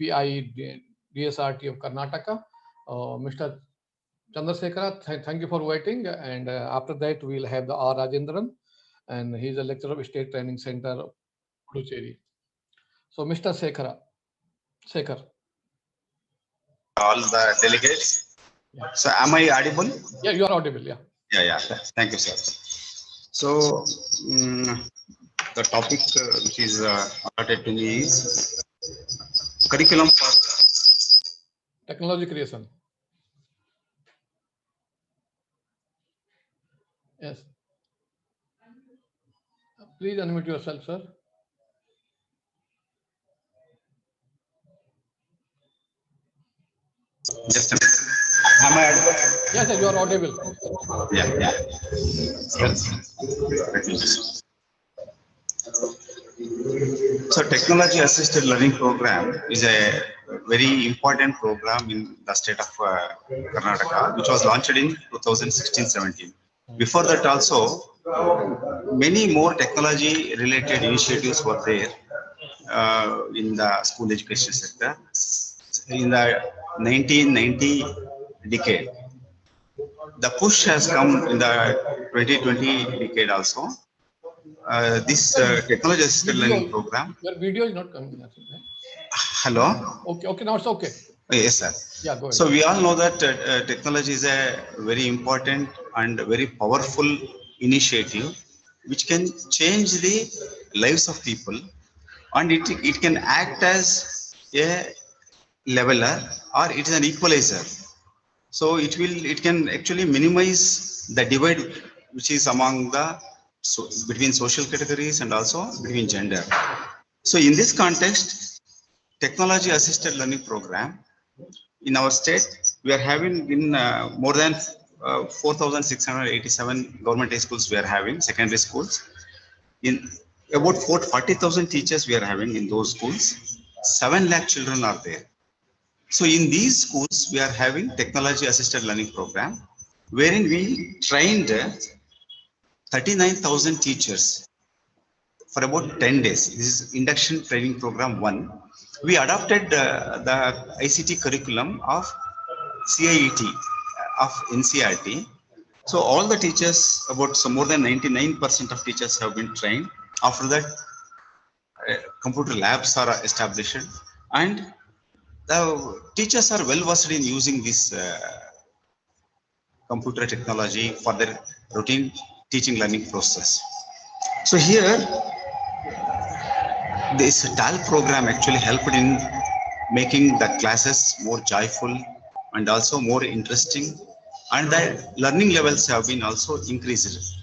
PI DSRT of Karnataka, Mr. Chandrasekhara. Thank you for waiting. And after that, we'll have the R. Rajendran, and he's a lecturer of State Training Center, Puducherry. So, Mr. Sekhar. All the delegates. Yeah. So, am I audible? Yeah, you are audible. Yeah. Yeah. Thank you, sir. So, the topic which is allotted to me is curriculum for technology creation. Yes. Please unmute yourself, sir. Just a minute. Am I audible? Yes, sir, you are audible. Yeah. Yes. So, technology assisted learning program is a very important program in the state of Karnataka, which was launched in 2016-17. Before that also, many more technology related initiatives were there in the school education sector. In the 1990 decade, the push has come in the 2020 decade also. This technology assisted learning program. Your video is not coming. Hello. Okay. Now it's okay. Yes, sir. Yeah, go ahead. So we all know that technology is a very important and very powerful initiative which can change the lives of people, and it can act as a leveler or it is an equalizer. So it can actually minimize the divide which is among the between social categories and also between gender. So in this context, technology assisted learning program in our state, we are having in more than 4,687 government high schools we are having, secondary schools. In about 40,000 teachers we are having in those schools. 7 lakh children are there. So in these schools, we are having technology assisted learning program, wherein we trained 39,000 teachers for about 10 days. This is induction training program 1. We adopted the ICT curriculum of CIET of NCERT. So all the teachers, about more than 99% of teachers have been trained. After that, computer labs are established, and the teachers are well versed in using this computer technology for their routine teaching learning process. So here, this TAL program actually helped in making the classes more joyful and also more interesting, and the learning levels have been also increased.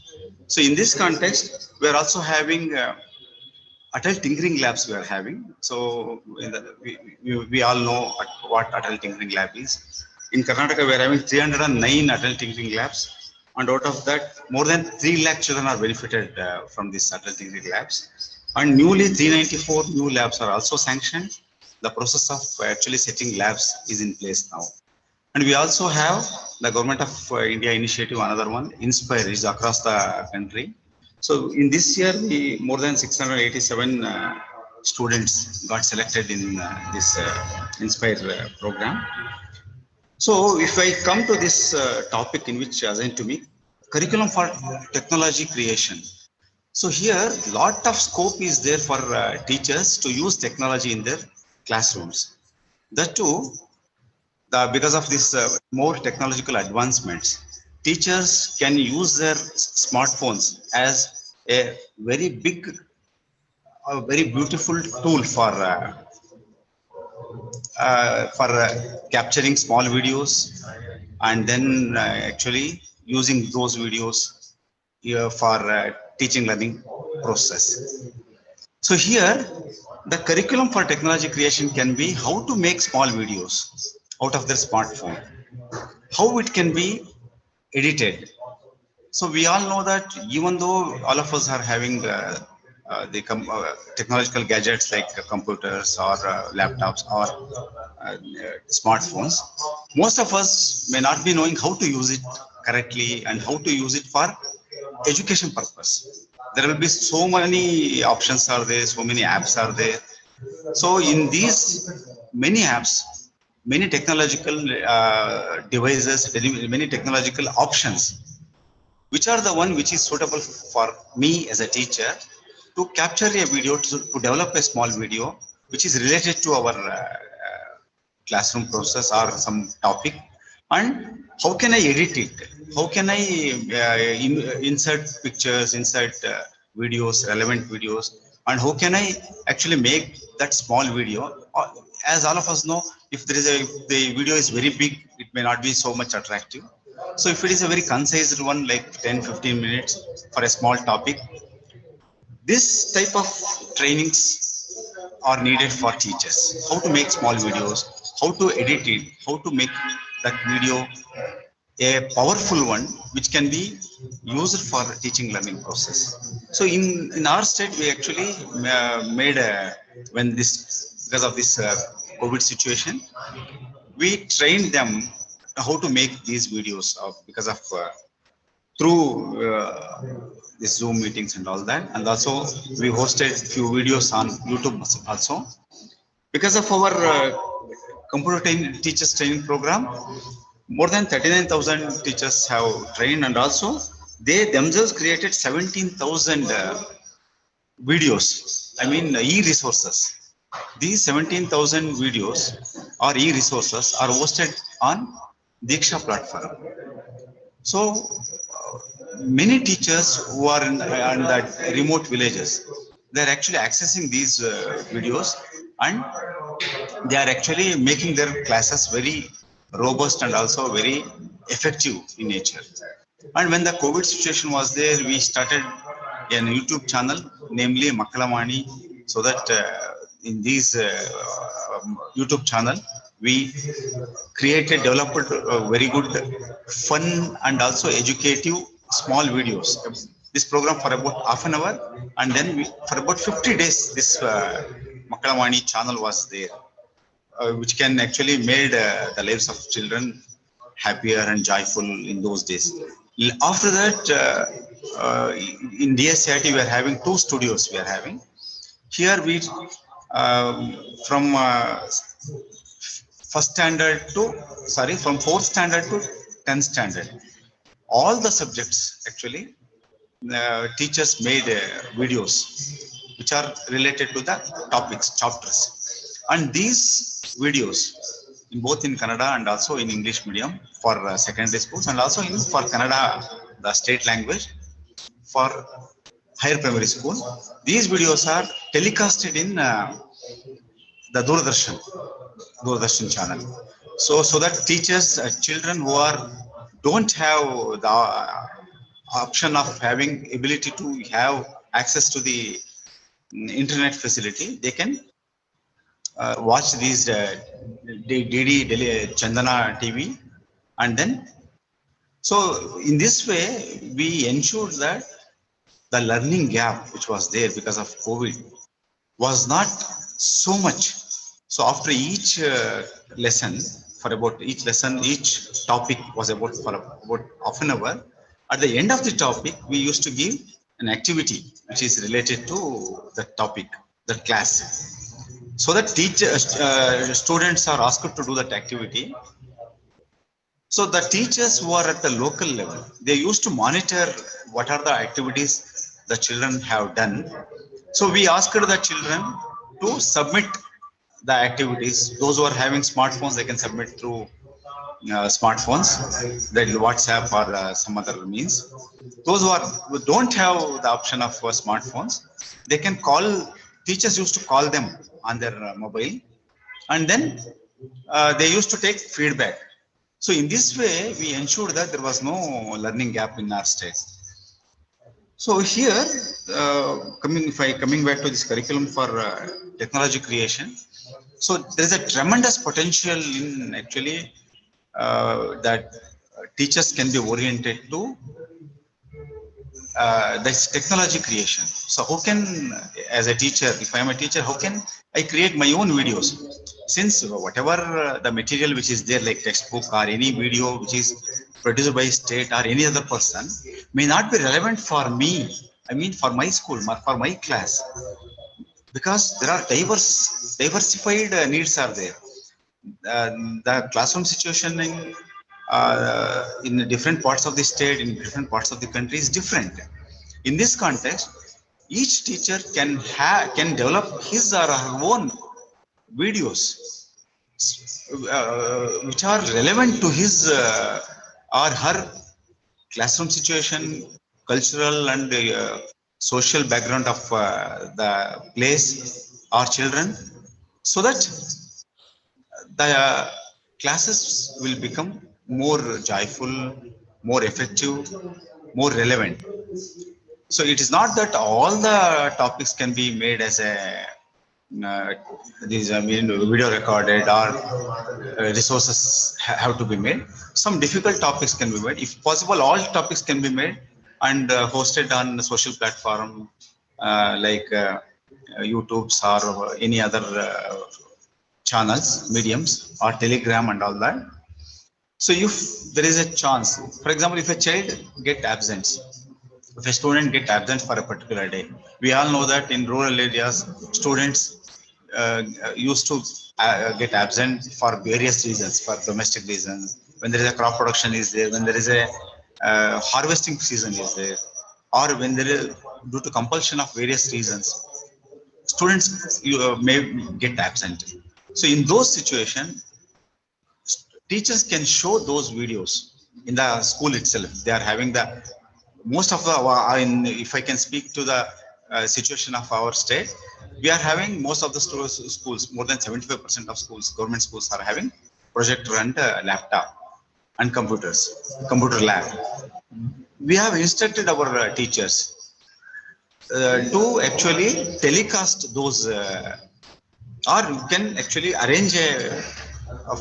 So in this context, we are also having Atal Tinkering Labs we are having. So we all know what Atal Tinkering Lab is. In Karnataka, we are having 309 Atal Tinkering Labs, and out of that, more than 3 lakh children are benefited from these Atal Tinkering Labs. And newly 394 new labs are also sanctioned. The process of actually setting labs is in place now. And we also have the Government of India initiative, another one, Inspire, is across the country. So in this year, more than 687 students got selected in this Inspire program. So if I come to this topic in which assigned to me, curriculum for technology creation. So here, lot of scope is there for teachers to use technology in their classrooms. That too, because of this more technological advancements, teachers can use their smartphones as a very big, very beautiful tool for capturing small videos, and then actually using those videos for teaching learning process. So here, the curriculum for technology creation can be how to make small videos out of their smartphone, how it can be edited. So we all know that even though all of us are having the technological gadgets like computers or laptops or smartphones, most of us may not be knowing how to use it correctly and how to use it for education purpose. There will be so many options are there, so many apps are there. So in these many apps, many technological devices, many technological options, which are the one which is suitable for me as a teacher to capture a video, to develop a small video which is related to our classroom process or some topic, and how can I edit it? How can I insert pictures, insert videos, relevant videos, and how can I actually make that small video? As all of us know, if the video is very big, it may not be so much attractive. So if it is a very concise one, like 10-15 minutes for a small topic, this type of trainings are needed for teachers. How to make small videos, how to edit it, how to make that video a powerful one which can be used for teaching learning process. So in our state, we actually made when this, because of this COVID situation, we trained them how to make these videos because of through this Zoom meetings and all that, and also we hosted few videos on YouTube also. Because of our computer teachers training program, more than 39,000 teachers have trained, and also they themselves created 17,000 videos. I mean e-resources. These 17,000 videos or e-resources are hosted on Diksha platform. So many teachers who are in that remote villages, they are actually accessing these videos, and they are actually making their classes very robust and also very effective in nature. And when the COVID situation was there, we started a YouTube channel, namely Makkalamani, so that in these YouTube channel, we created, developed very good, fun and also educative small videos. This program for about half an hour, and then for about 50 days, this Makkalamani channel was there, which can actually made the lives of children happier and joyful in those days. After that, in DSCIT, we are having 2 studios. We are having here we from first standard to from 4th standard to 10th standard, all the subjects actually teachers made videos which are related to the topics, chapters, and these videos in both in Kannada and also in English medium for secondary schools, and also for Kannada, the state language, for higher primary school. These videos are telecasted in the Doordarshan channel. So that teachers, children who don't have the option of having ability to have access to the internet facility, they can watch these DD Chandana TV, and then so in this way we ensured that the learning gap which was there because of COVID was not so much. So after each lesson, each topic was about half an hour. At the end of the topic, we used to give an activity which is related to the topic, the class. So that students are asked to do that activity. So the teachers who are at the local level, they used to monitor what are the activities the children have done. So we asked the children to submit the activities. Those who are having smartphones, they can submit through smartphones, that is WhatsApp or some other means. Those who don't have the option of smartphones, they can call. Teachers used to call them on their mobile, and then they used to take feedback. So in this way, we ensured that there was no learning gap in our state. So here, coming back to this curriculum for technology creation, so there is a tremendous potential in actually that teachers can be oriented to this technology creation. So how can, as a teacher, if I am a teacher, how can I create my own videos? Since whatever the material which is there, like textbook or any video which is produced by state or any other person, may not be relevant for me, I mean for my school, for my class, because there are diverse diversified needs are there. The classroom situation in different parts of the state, in different parts of the country is different. In this context, each teacher can develop his or her own videos which are relevant to his or her classroom situation, cultural and social background of the place or children, so that the classes will become more joyful, more effective, more relevant. So it is not that all the topics can be made as a uh, these video recorded or resources have to be made. Some difficult topics can be made. If possible, all topics can be made and hosted on social platform like YouTube's or any other channels, mediums or Telegram and all that. So if there is a chance, for example, if a child get absent, if a student get absent for a particular day, we all know that in rural areas, students used to get absent for various reasons, for domestic reasons. When there is a crop production is there, when there is a harvesting season is there, or when there is due to compulsion of various reasons, students may get absent. So in those situations, teachers can show those videos in the school itself. They are having the most of the if I can speak to the situation of our state, we are having most of the schools, more than 75% of schools, government schools are having projector and laptop and computer lab. We have instructed our teachers to actually telecast those or you can actually arrange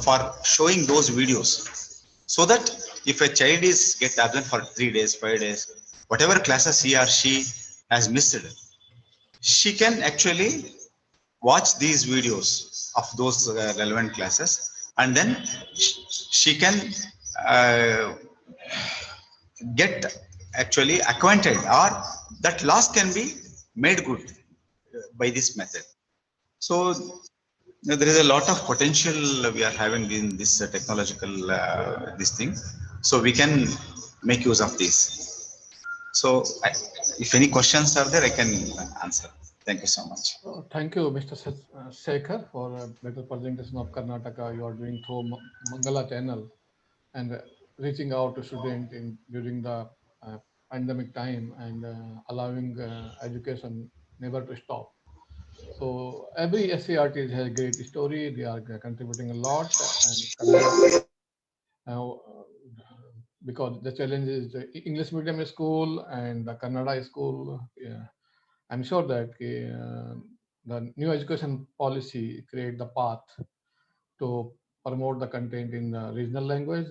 for showing those videos, so that if a child is get absent for 3 days, 5 days, whatever classes he or she has missed, she can actually watch these videos of those relevant classes, and then she can uh, get actually acquainted, or that loss can be made good by this method. So there is a lot of potential we are having in this technological this thing. So we can make use of this. So if any questions are there, I can answer. Thank you so much. Thank you, Mr. Sekhar, for a better presentation of Karnataka you are doing through Mangala channel and reaching out to students during the pandemic time and allowing education never to stop. So every SCRT has a great story. They are contributing a lot, and Kannada, uh, because the challenge is the English medium school and the Kannada school. Yeah, I'm sure that the new education policy create the path to promote the content in the regional language